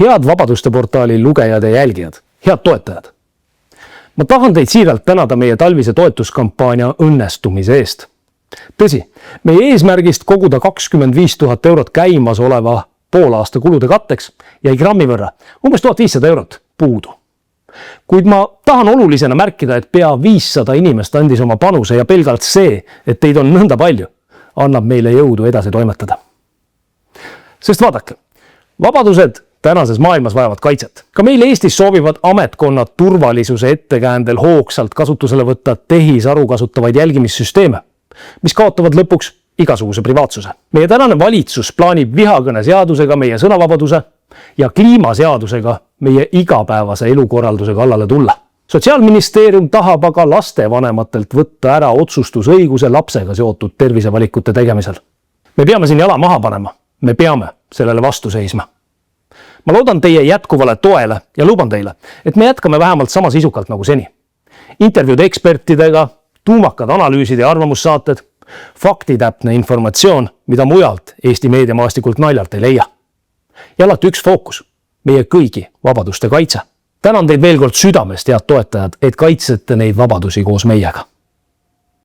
Head Vabaduste portaali lugejad ja jälgijad, head toetajad. Ma tahan teid siiralt tänada meie talvise toetuskampaania õnnestumise eest. Tõsi, meie eesmärgist koguda 25 000 eurot käimas oleva poolaasta kulude katteks jäi grammi võrra, umbes 1500 eurot puudu. Kuid ma tahan olulisena märkida, et pea 500 inimest andis oma panuse ja pelgalt see, et teid on nõnda palju, annab meile jõudu edasi toimetada. Sest vaadake, vabadused tänases maailmas vajavad kaitset. Ka meil Eestis soovivad ametkonnad turvalisuse ettekäändel hoogsalt kasutusele võtta tehisaru kasutavaid jälgimissüsteeme, mis kaotavad lõpuks igasuguse privaatsuse. Meie tänane valitsus plaanib vihakõne seadusega meie sõnavabaduse ja kliimaseadusega meie igapäevase elukorralduse kallale tulla. Sotsiaalministeerium tahab aga lastevanematelt võtta ära otsustusõiguse lapsega seotud tervisevalikute tegemisel. Me peame siin jala maha panema. Me peame sellele vastu seisma. Ma loodan teie jätkuvale toele ja luban teile, et me jätkame vähemalt sama sisukalt nagu seni. Intervjuud ekspertidega, tuumakad analüüsid ja arvamussaated, faktitäpne informatsioon, mida mujalt Eesti meediamaastikult naljalt ei leia. Ja alati üks fookus, meie kõigi vabaduste kaitse. Tänan teid veel kord südamest, head toetajad, et kaitsete neid vabadusi koos meiega.